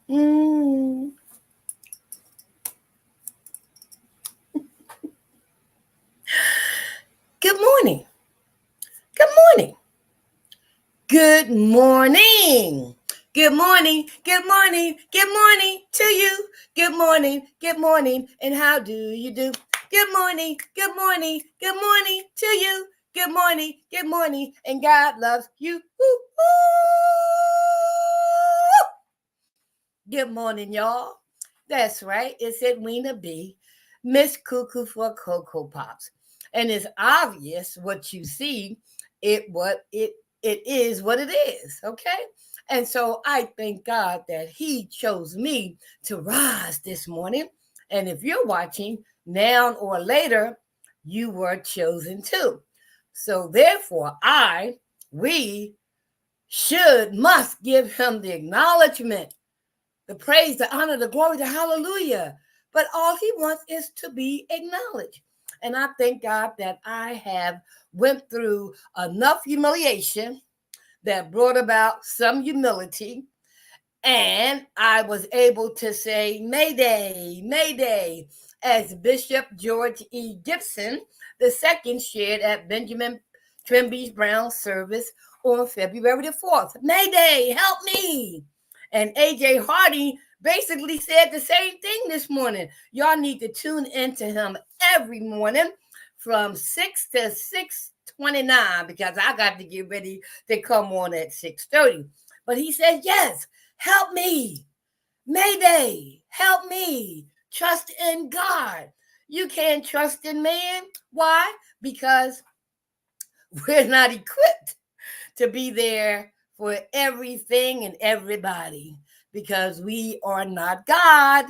Mm. Good morning. Good morning. Good morning. Good morning. Good morning. Good morning to you. Good morning. Good morning. And how do you do? Good morning. Good morning. Good morning to you. Good morning. Good morning. And God loves you. Woo, woo. Good morning, y'all. That's right. It's Edwina B. Miss Cuckoo for Cocoa Pops. And it's obvious what you see, it is what it is, okay? And so I thank God that He chose me to rise this morning. And if you're watching now or later, you were chosen too. So therefore, we must give Him the acknowledgement, the praise, the honor, the glory, the hallelujah. But all He wants is to be acknowledged. And I thank God that I have went through enough humiliation that brought about some humility. And I was able to say, Mayday, Mayday, as Bishop George E. Gibson II shared at Benjamin Trimby's Brown service on February the 4th. Mayday, help me. And A.J. Hardy basically said the same thing this morning. Y'all need to tune into him every morning from 6 to 6:29 because I got to get ready to come on at 6:30. But he said, yes, help me. Mayday, help me. Trust in God. You can't trust in man. Why? Because we're not equipped to be there for everything and everybody because we are not God.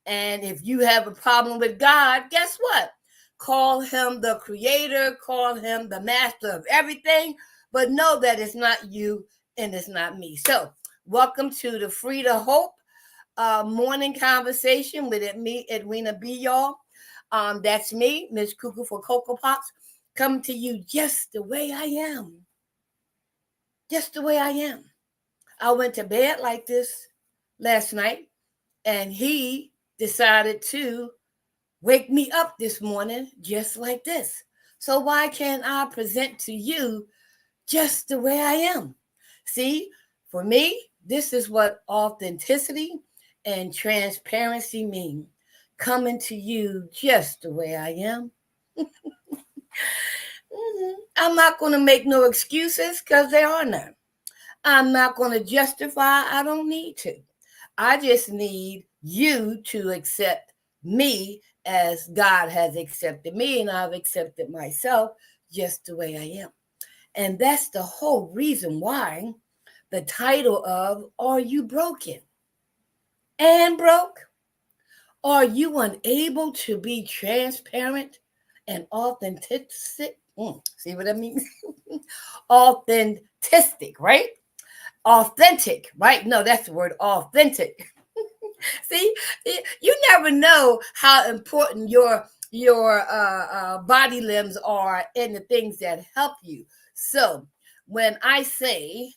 And if you have a problem with God, guess what? Call him the creator, call him the master of everything, but know that it's not you and it's not me. So, welcome to the Free to Hope morning conversation with me, Edwina B, y'all. That's me, Miss Cuckoo for Cocoa Pops, coming to you just the way I am. Just the way I am. I went to bed like this last night, and he decided to wake me up this morning just like this. So why can't I present to you just the way I am? See, for me, this is what authenticity and transparency mean. Coming to you just the way I am. I'm not going to make no excuses because there are none. I'm not going to justify. I don't need to. I just need you to accept me as God has accepted me, and I've accepted myself just the way I am. And that's the whole reason why the title of Are You Broken and Broke? Are you unable to be transparent and authentic? See what I mean? Authentic, right? Authentic, right? No, that's the word, authentic. See, you never know how important your body limbs are in the things that help you. So when I say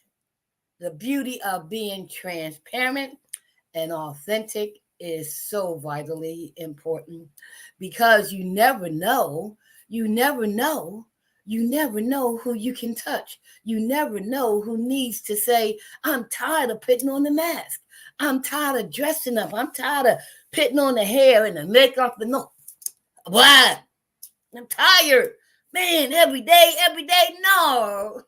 the beauty of being transparent and authentic is so vitally important because you never know, you never know who you can touch. You never know who needs to say, I'm tired of putting on the mask. I'm tired of dressing up. I'm tired of putting on the hair and the makeup and no. Why? I'm tired. Man, every day, no.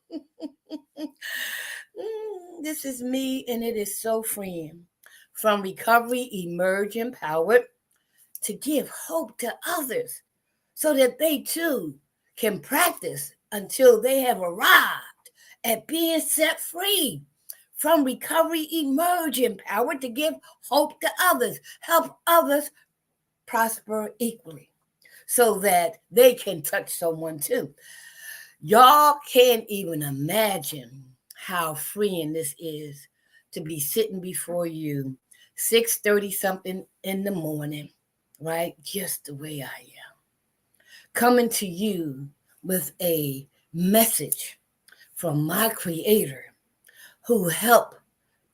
This is me, and it is so freeing. From recovery, emerge empowered to give hope to others so that they too can practice until they have arrived at being set free. From recovery, emerge empowered to give hope to others, help others prosper equally so that they can touch someone too. Y'all can't even imagine how freeing this is to be sitting before you 6:30 something in the morning, right? Just the way I am. Coming to you with a message from my creator who helped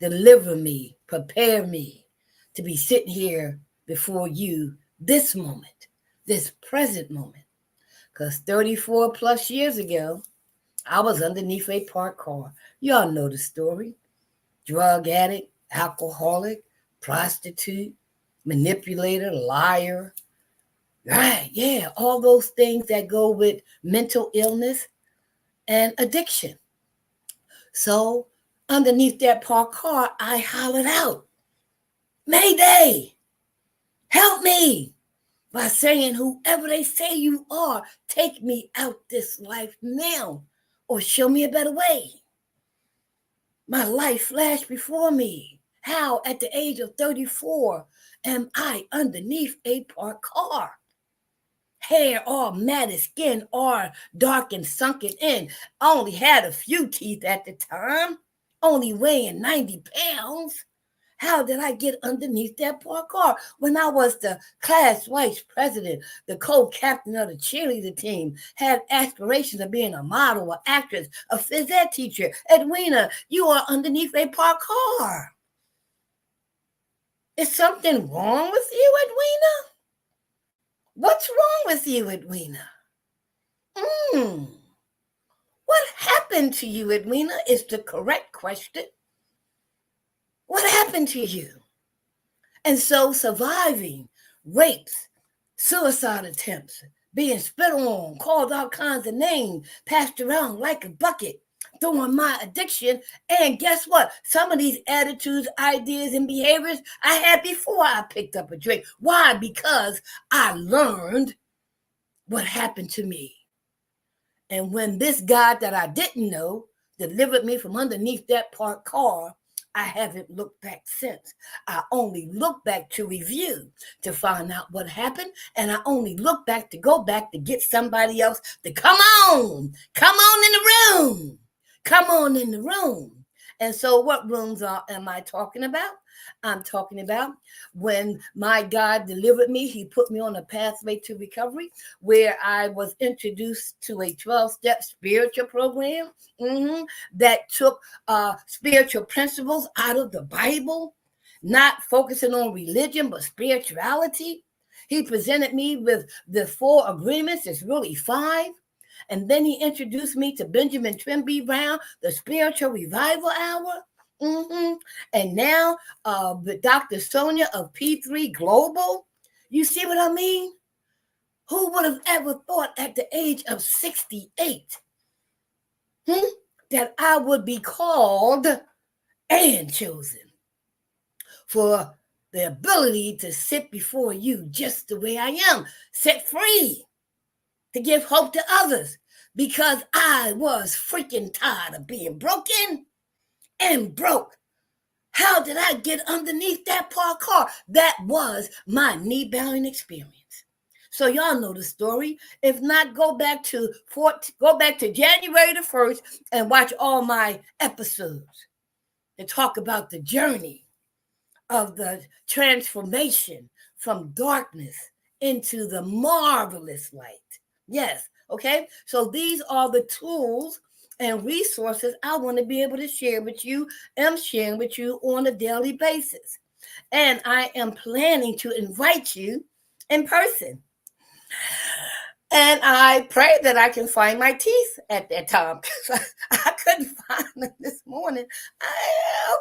deliver me prepare me to be sitting here before you this moment, this present moment. Because 34 plus years ago, I was underneath a parked car. Y'all know the story. Drug addict, alcoholic, prostitute, manipulator, liar. Right, yeah, all those things that go with mental illness and addiction. So, underneath that parked car, I hollered out, Mayday, help me, by saying, whoever they say you are, take me out this life now or show me a better way. My life flashed before me. How, at the age of 34, am I underneath a parked car? Hair all matted, skin all dark and sunken in. I only had a few teeth at the time, only weighing 90 pounds. How did I get underneath that parked car when I was the class vice president, the co-captain of the cheerleader team, had aspirations of being a model, an actress, a phys ed teacher? Edwina, you are underneath a parked car. Is something wrong with you, Edwina? What's wrong with you, Edwina? What happened to you, Edwina, is the correct question. What happened to you? And so surviving rapes, suicide attempts, being spit on, called all kinds of names, passed around like a bucket, throwing my addiction. And guess what? Some of these attitudes, ideas, and behaviors I had before I picked up a drink. Why? Because I learned what happened to me. And when this God that I didn't know delivered me from underneath that parked car, I haven't looked back since. I only look back to review to find out what happened. And I only look back to go back to get somebody else to come on in the room. Come on in the room. And so what rooms am I talking about? I'm talking about when my God delivered me, he put me on a pathway to recovery where I was introduced to a 12-step spiritual program that took spiritual principles out of the Bible, not focusing on religion, but spirituality. He presented me with the 4 agreements. It's really 5. And then he introduced me to Benjamin Trimby Brown, the Spiritual Revival Hour. And now with Dr. Sonia of P3 Global. You see what I mean? Who would have ever thought at the age of 68 that I would be called and chosen for the ability to sit before you just the way I am, set free, to give hope to others, because I was freaking tired of being broken and broke. How did I get underneath that parked car? That was my knee-bowing experience. So y'all know the story. If not, go back to January the 1st and watch all my episodes and talk about the journey of the transformation from darkness into the marvelous light. Yes, okay? So these are the tools and resources I want to be able to share with you, am sharing with you on a daily basis. And I am planning to invite you in person. And I pray that I can find my teeth at that time. I couldn't find them this morning.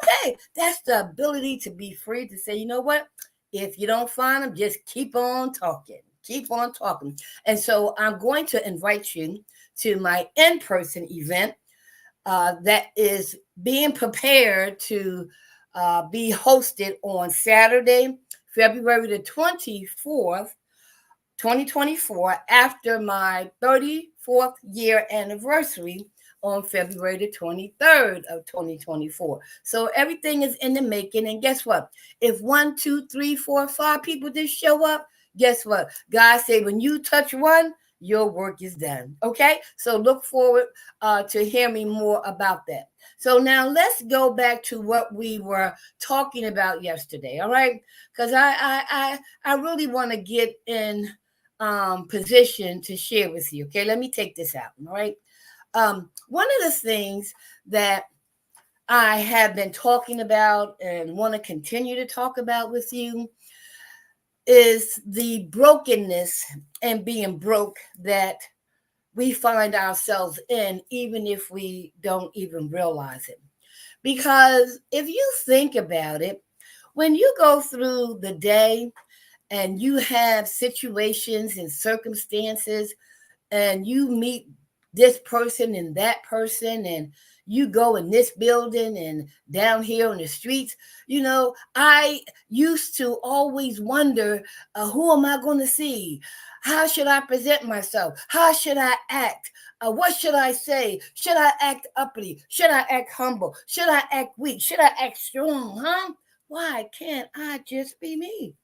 Okay, that's the ability to be free to say, you know what? If you don't find them, just keep on talking. Keep on talking. And so I'm going to invite you to my in-person event that is being prepared to be hosted on Saturday, February the 24th, 2024, after my 34th year anniversary on February the 23rd of 2024. So everything is in the making. And guess what? If 1, 2, 3, 4, 5 people just show up, guess what? God said, when you touch one, your work is done. Okay? So look forward to hearing more about that. So now let's go back to what we were talking about yesterday. All right? Because I really want to get in position to share with you. Okay, let me take this out. All right. One of the things that I have been talking about and want to continue to talk about with you is the brokenness and being broke that we find ourselves in, even if we don't even realize it. Because if you think about it, when you go through the day and you have situations and circumstances and you meet this person and that person and you go in this building and down here on the streets, I used to always wonder, who am I going to see? How should I present myself? How should I act? What should I say? Should I act uppity? Should I act humble? Should I act weak? Should I act strong? Huh? Why can't I just be me?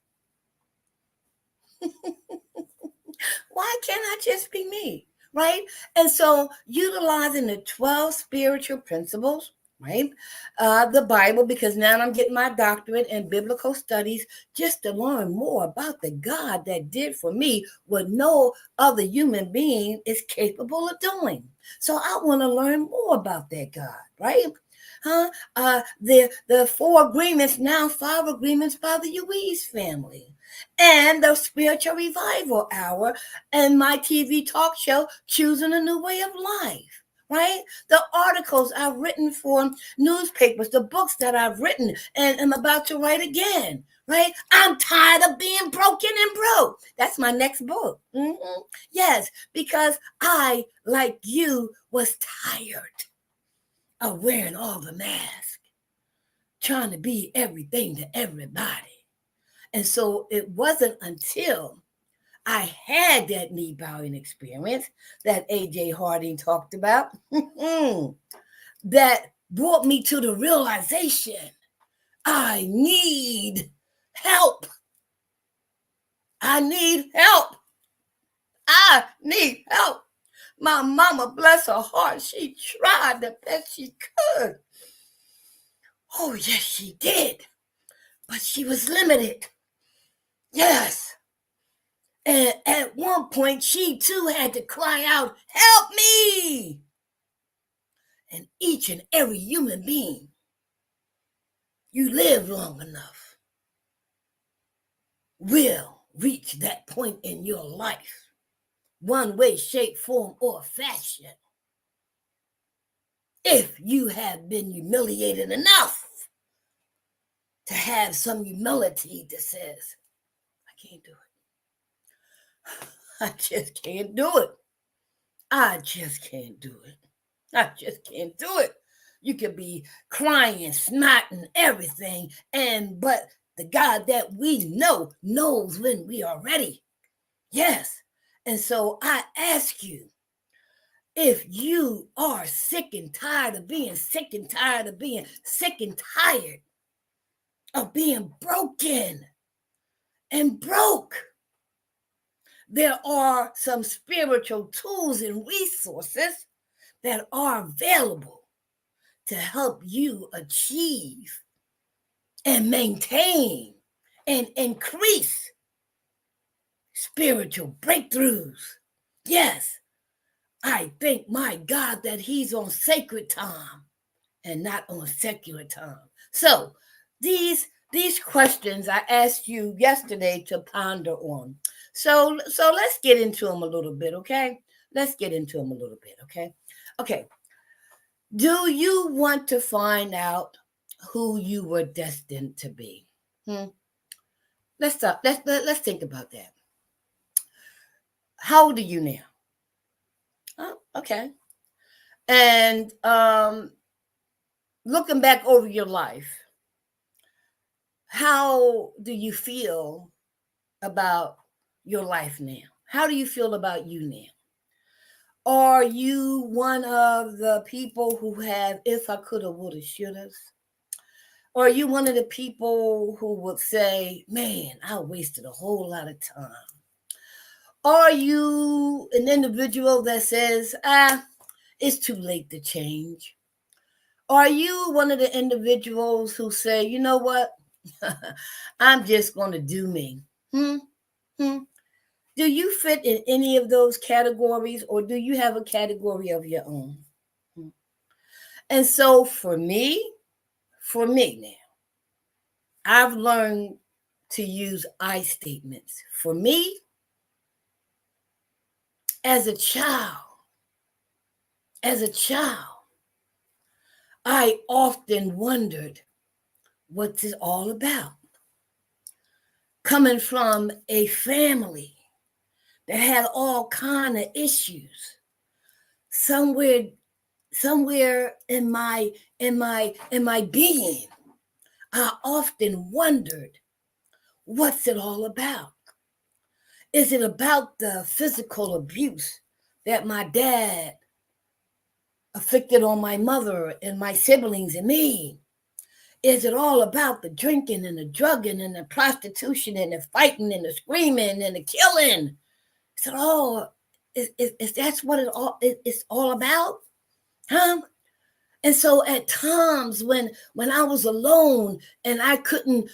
Why can't I just be me? Right? And so, utilizing the 12 spiritual principles, right? The Bible, because now I'm getting my doctorate in biblical studies just to learn more about the God that did for me what no other human being is capable of doing. So, I want to learn more about that God, right? Huh? The four agreements, now five agreements by the Louise family, and the spiritual revival hour, and my TV talk show, Choosing a New Way of Life, right? The articles I've written for newspapers, the books that I've written and am about to write again, right? I'm tired of being broken and broke. That's my next book. Yes, because I, like you, was tired of wearing all the masks, trying to be everything to everybody. And so it wasn't until I had that knee bowing experience that AJ Harding talked about that brought me to the realization I need help. I need help. I need help. My mama, bless her heart, she tried the best she could. Oh, yes, she did. But she was limited. Yes. And at one point, she too had to cry out, "Help me!" And each and every human being, you live long enough, will reach that point in your life, one way, shape, form, or fashion, if you have been humiliated enough to have some humility that says, I can't do it. I just can't do it. I just can't do it. I just can't do it. You could be crying, snotting, everything, but the God that we know knows when we are ready. Yes. And so I ask you, if you are sick and tired of being sick and tired of being sick and tired of being broken and broke, there are some spiritual tools and resources that are available to help you achieve and maintain and increase spiritual breakthroughs. Yes, I thank my God that He's on sacred time and not on secular time. So these questions I asked you yesterday to ponder on. So let's get into them a little bit, okay? Let's get into them a little bit, okay? Okay. Do you want to find out who you were destined to be? Hmm? Let's stop. Let's think about that. How old are you now? Oh, okay. And looking back over your life, how do you feel about your life now? How do you feel about you now? Are you one of the people who have if I coulda, woulda, shoulda? Or are you one of the people who would say, man, I wasted a whole lot of time? Are you an individual that says, it's too late to change? Are you one of the individuals who say, you know what? I'm just going to do me? Hmm? Hmm? Do you fit in any of those categories, or do you have a category of your own? Hmm. And so for me now, I've learned to use I statements. For me, as a child, as a child, I often wondered what's it all about. Coming from a family that had all kind of issues, somewhere in my being, I often wondered, what's it all about? Is it about the physical abuse that my dad afflicted on my mother and my siblings and me? Is it all about the drinking and the drugging and the prostitution and the fighting and the screaming and the killing? Is it all? Is that's what it's all about? Huh? And so at times when I was alone and I couldn't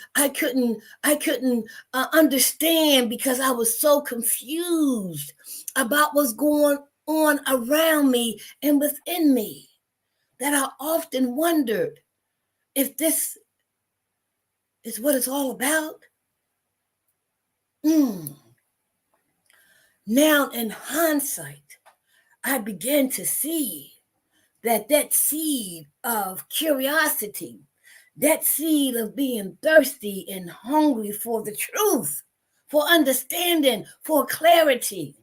understand because I was so confused about what's going on around me and within me, that I often wondered if this is what it's all about. Mm. Now in hindsight, I began to see that seed of curiosity, that seed of being thirsty and hungry for the truth, for understanding, for clarity.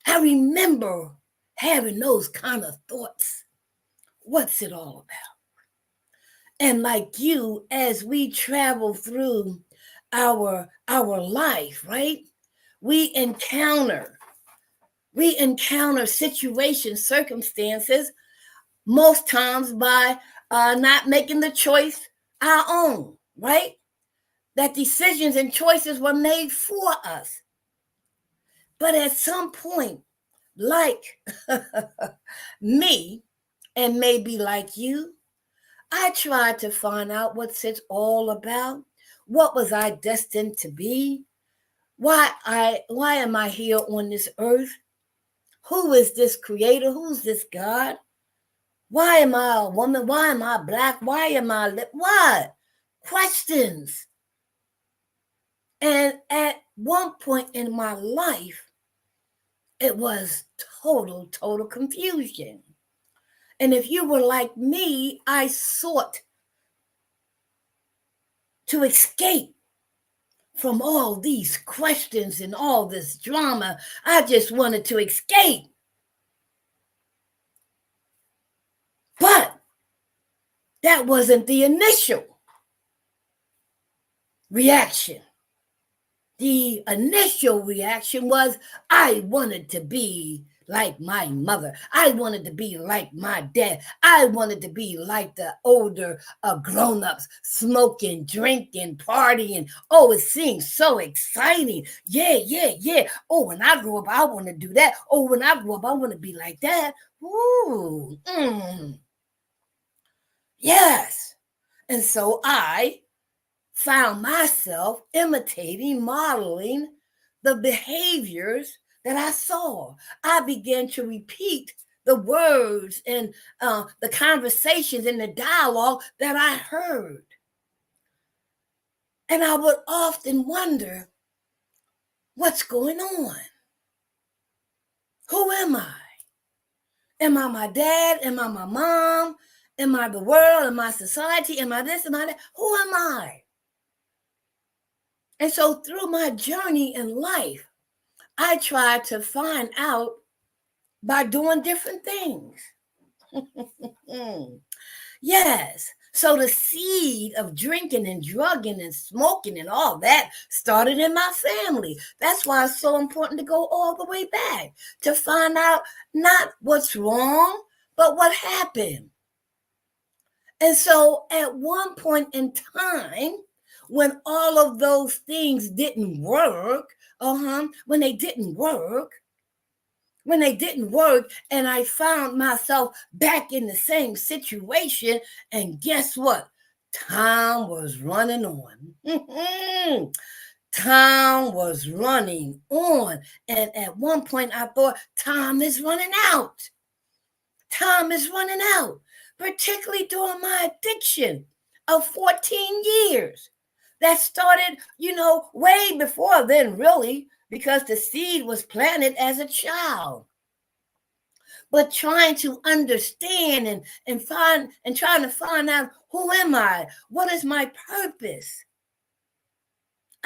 I remember having those kind of thoughts. What's it all about? And like you, as we travel through our life, right? We encounter situations, circumstances, most times by not making the choice our own, right? That decisions and choices were made for us. But at some point, like me, and maybe like you, I tried to find out what's it all about. What was I destined to be? Why am I here on this earth? Who is this creator? Who's this God? Why am I a woman? Why am I black? Why am I what? Questions. And at one point in my life, it was total confusion. And if you were like me, I sought to escape from all these questions and all this drama. I just wanted to escape. But that wasn't the initial reaction. The initial reaction was I wanted to be like my mother. I wanted to be like my dad. I wanted to be like the older grown-ups, smoking, drinking, partying. Oh, it seems so exciting. Yeah. Oh, when I grow up, I want to do that. Oh, when I grow up, I want to be like that. Ooh, yes. And so I found myself imitating, modeling the behaviors that I saw. I began to repeat the words and the conversations and the dialogue that I heard. And I would often wonder, what's going on? Who am I? Am I my dad? Am I my mom? Am I the world? Am I society? Am I this? Am I that? Who am I? And so through my journey in life, I tried to find out by doing different things. Yes. So the seed of drinking and drugging and smoking and all that started in my family. That's why it's so important to go all the way back to find out not what's wrong, but what happened. And so at one point in time, when all of those things didn't work, when they didn't work, and I found myself back in the same situation, and guess what? Time was running on. Time was running on. And at one point I thought, time is running out. Time is running out. particularly during my addiction of 14 years. That started, way before then, really, because the seed was planted as a child. But trying to understand and find and trying to find out, who am I? What is my purpose?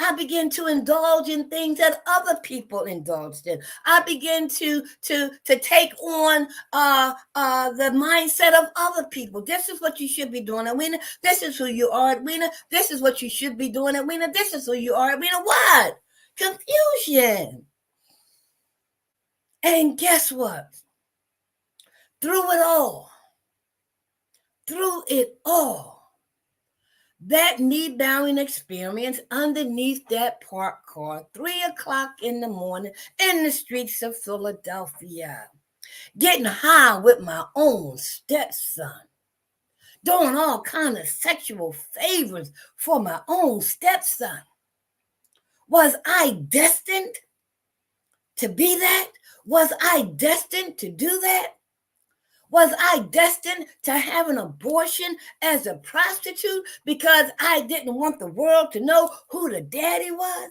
I began to indulge in things that other people indulged in. I began to take on the mindset of other people. This is what you should be doing, Edwina. This is who you are, Edwina. This is what you should be doing, Edwina. This is who you are, Edwina. What? Confusion. And guess what? Through it all, that knee-bowing experience underneath that parked car, 3 o'clock in the morning in the streets of Philadelphia, getting high with my own stepson, doing all kind of sexual favors for my own stepson. Was I destined to be that? Was I destined to do that? Was I destined to have an abortion as a prostitute because I didn't want the world to know who the daddy was?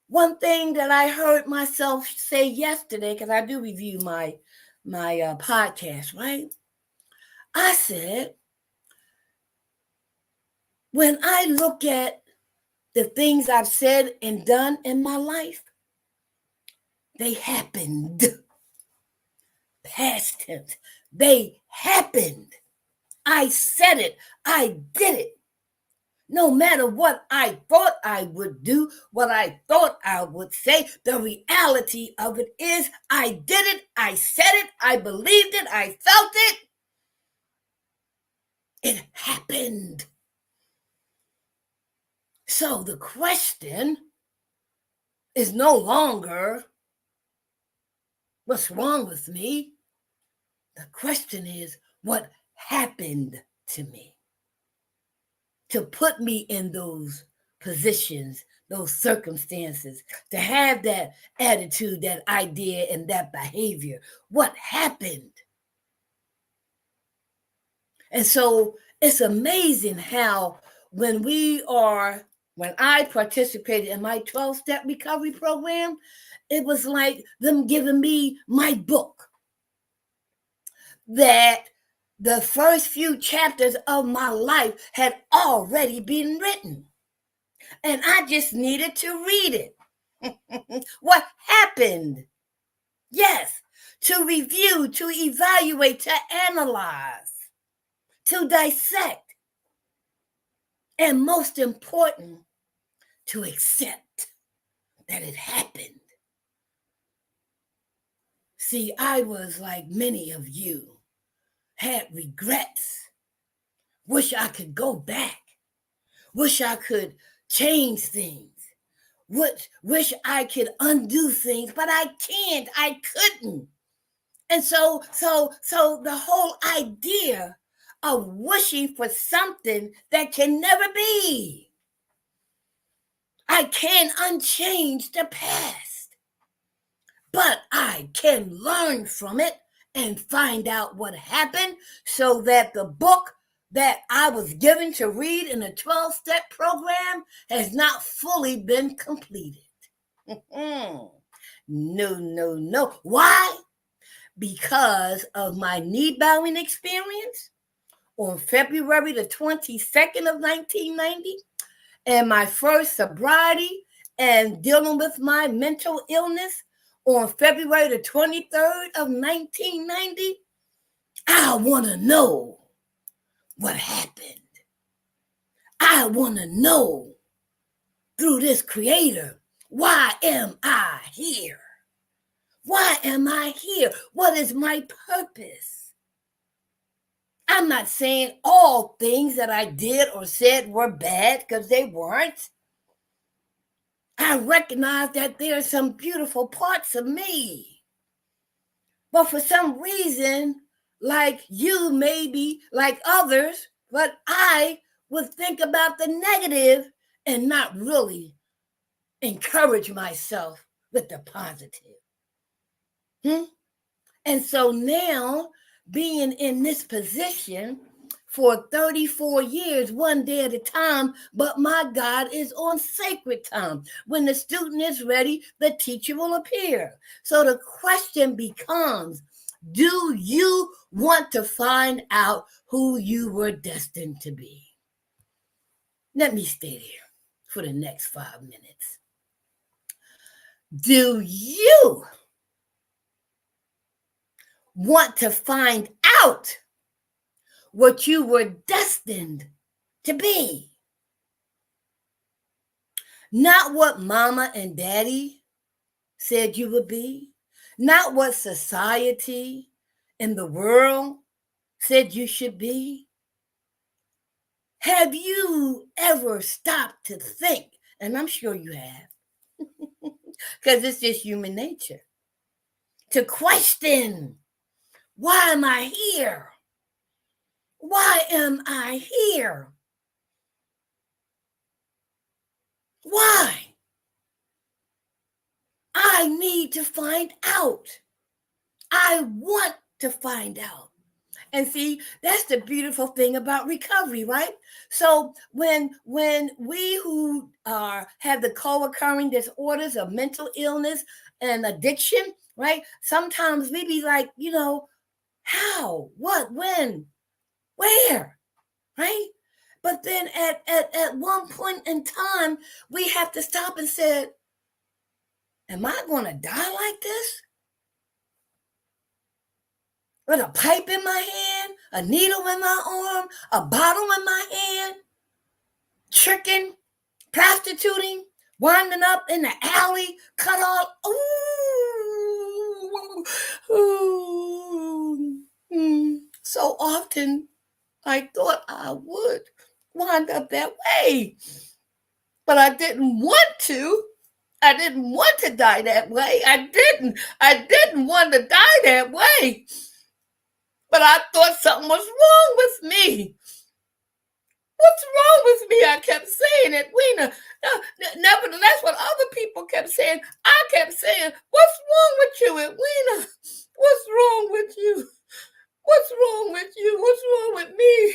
One thing that I heard myself say yesterday, because I do review my podcast, right? I said, when I look at the things I've said and done in my life, they happened. Past tense. They happened. I said it. I did it. No matter what I thought I would do, what I thought I would say, the reality of it is I did it. I said it. I believed it. I felt it. It happened. So the question is no longer, what's wrong with me? The question is, what happened to me to put me in those positions, those circumstances, to have that attitude, that idea, and that behavior? What happened? And so it's amazing how when I participated in my 12-step recovery program, it was like them giving me my book, that the first few chapters of my life had already been written. And I just needed to read it. What happened? Yes, to review, to evaluate, to analyze, to dissect, and most important, to accept that it happened. See, I was like many of you, had regrets. Wish I could go back. Wish I could change things. Wish I could undo things, but I can't. I couldn't. And so the whole idea of wishing for something that can never be. I can't unchange the past, but I can learn from it and find out what happened so that the book that I was given to read in a 12-step program has not fully been completed. No. Why? Because of my knee-bowing experience on February the 22nd of 1990 and my first sobriety and dealing with my mental illness on February the 23rd of 1990, I want to know what happened. I want to know through this creator, why am I here? Why am I here? What is my purpose? I'm not saying all things that I did or said were bad, because they weren't. I recognize that there are some beautiful parts of me. But for some reason, like you, maybe, like others, but I would think about the negative and not really encourage myself with the positive. And so now, being in this position for 34 years, one day at a time, but my God is on sacred time. When the student is ready, the teacher will appear. So the question becomes, do you want to find out who you were destined to be? Let me stay there for the next 5 minutes. Do you want to find out what you were destined to be? Not what mama and daddy said you would be, not what society and the world said you should be. Have you ever stopped to think? And I'm sure you have, because it's just human nature to question, why am I here? Why am I here? Why? I need to find out. I want to find out. And see, that's the beautiful thing about recovery, right? So when we who are have the co-occurring disorders of mental illness and addiction, right? Sometimes we be like, how, what, when, where, right? But then at one point in time, we have to stop and say, am I going to die like this? With a pipe in my hand, a needle in my arm, a bottle in my hand, tricking, prostituting, winding up in the alley, cut off. So often I thought I would wind up that way, but I didn't want to. I didn't want to die that way. I didn't want to die that way. But I thought something was wrong with me. What's wrong with me? I kept saying it, Edwina. Nevertheless, what other people kept saying, I kept saying, what's wrong with you, Edwina? What's wrong with you? What's wrong with you? What's wrong with me?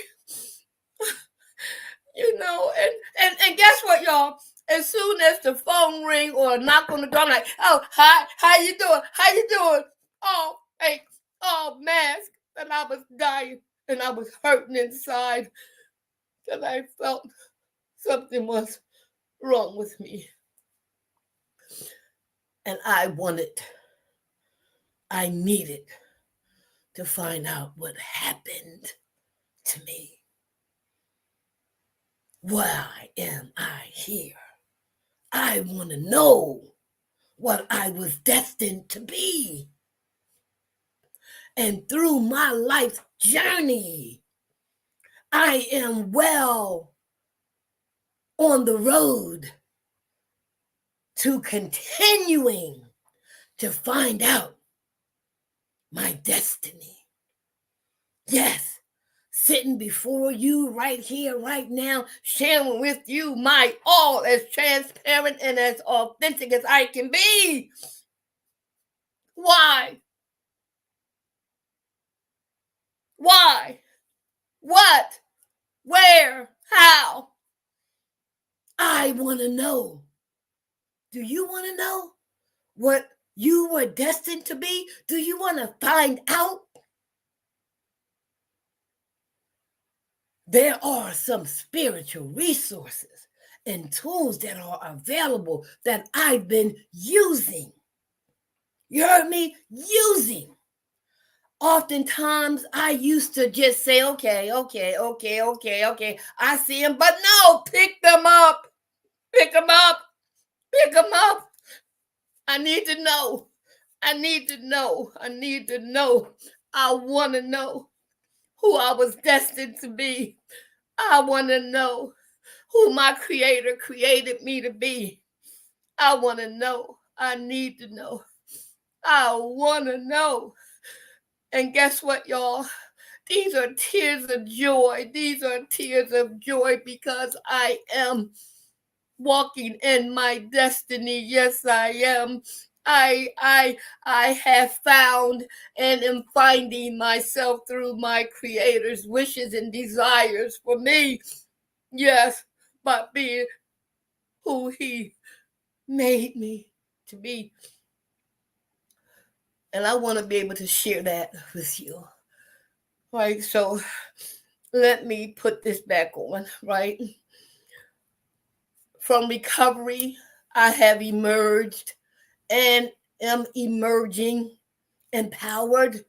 And guess what, y'all? As soon as the phone ring or a knock on the door, I'm like, oh, hi, how you doing? How you doing? Oh, hey, oh, mask. And I was dying and I was hurting inside because I felt something was wrong with me. And I needed to find out what happened to me. Why am I here? I want to know what I was destined to be. And through my life's journey, I am well on the road to continuing to find out my destiny. Yes, sitting before you right here, right now, sharing with you my all as transparent and as authentic as I can be. Why? Why? What? Where? How? I want to know. Do you want to know what you were destined to be? Do you want to find out? There are some spiritual resources and tools that are available that I've been using. You heard me? Using. Oftentimes, I used to just say, okay. I see them, but no, pick them up. Pick them up. Pick them up. I need to know. I need to know. I need to know. I want to know who I was destined to be. I want to know who my creator created me to be. I want to know. I need to know. I want to know. And guess what, y'all? These are tears of joy. These are tears of joy because I am walking in my destiny. Yes, I am. I I have found and am finding myself through my creator's wishes and desires for me. Yes, by being who he made me to be. And I want to be able to share that with you. Right? So let me put this back on, right? From recovery, I have emerged and am emerging empowered.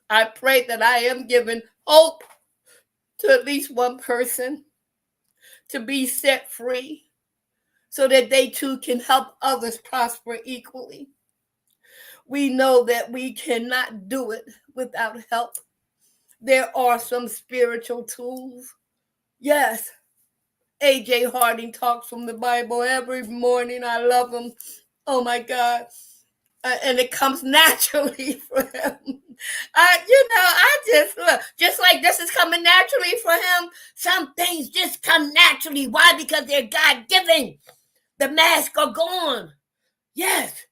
I pray that I am giving hope to at least one person to be set free so that they too can help others prosper equally. We know that we cannot do it without help. There are some spiritual tools. Yes, A.J. Harding talks from the Bible every morning. I love him. Oh my God. And it comes naturally for him. I just look, just like this is coming naturally for him. Some things just come naturally. Why? Because they're God given. The masks are gone. Yes.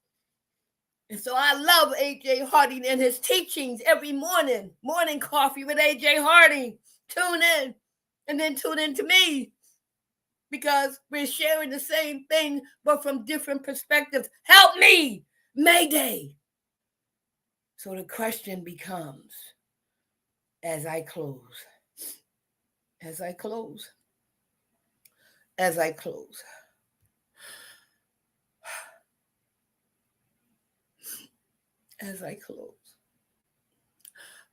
And so I love A.J. Harding and his teachings every morning. Morning coffee with A.J. Harding. Tune in. And then tune in to me. Because we're sharing the same thing, but from different perspectives. Help me. Mayday. So the question becomes, as I close, as I close, as I close, as I close.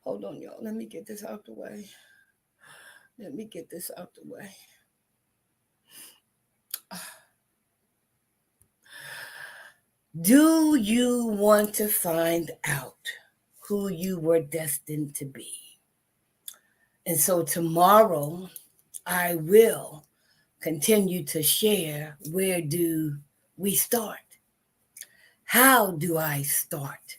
Hold on, y'all. Let me get this out the way. Let me get this out the way. Do you want to find out who you were destined to be? And so tomorrow, I will continue to share where do we start? How do I start?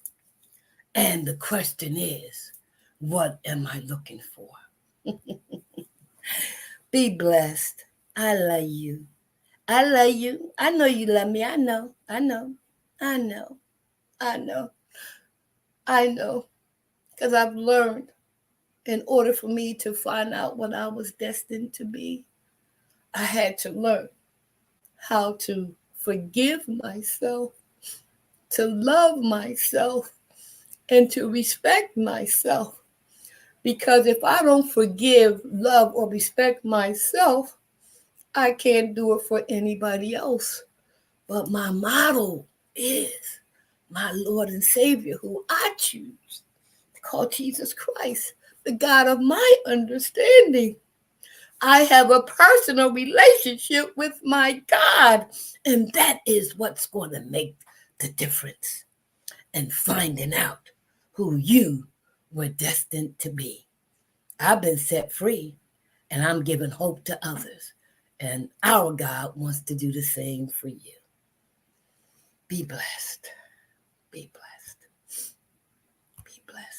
And the question is, what am I looking for? Be blessed. I love you. I love you. I know you love me. I know. I know. I know. I know. I know. Because I've learned in order for me to find out what I was destined to be, I had to learn how to forgive myself, to love myself, and to respect myself. Because if I don't forgive, love, or respect myself, I can't do it for anybody else. But my model is my Lord and Savior, who I choose to call Jesus Christ, the God of my understanding. I have a personal relationship with my God, and that is what's going to make the difference in finding out who you were destined to be. I've been set free, and I'm giving hope to others. And our God wants to do the same for you. Be blessed. Be blessed. Be blessed.